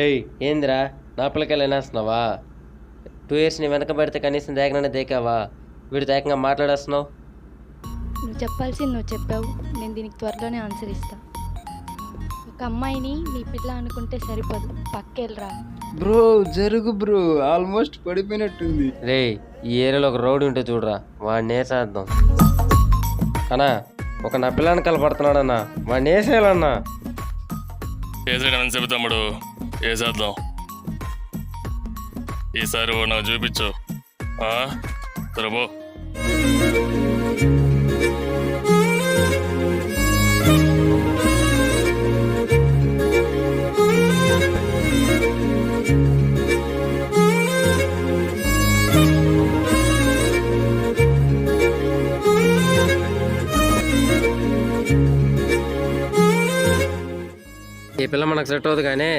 ఏయ్ ఏందిరా నా పిల్లకాయలు వినేస్తున్నావా? 2 ఇయర్స్ నీ వెనక పడితే కనీసం దేకనన్నా దేకావా? వీడితో ఏకంగా మాట్లాడేస్తున్నావు. నువ్వు చెప్పాల్సింది నువ్వు చెప్పావు. నేను దీనికి త్వరలోనే ఆన్సర్ ఇస్తా. ఒక అమ్మాయిని నీ పిల్ల అనుకుంటే సరిపోదు, పక్కెళ్ళరా. బ్రో జరుగు బ్రో, ఆల్మోస్ట్ పడిపోయినట్టుంది. రే ఈ ఏరియాలో ఒక రౌడీ ఉంటే చూడరా, వాడిని వేసేద్దాం. అన్నా ఒక నా పిల్లని కలపడుతున్నాడన్నా, వాడిని వేసేయాలన్నా. వేసేయడం చెప్పు తమ్ముడు, వేసేద్దాం. ఈసారి ఓ నాకు చూపించు. సరేబో. ఈ పిల్ల మనకు సెట్ అవుతుంది కానీ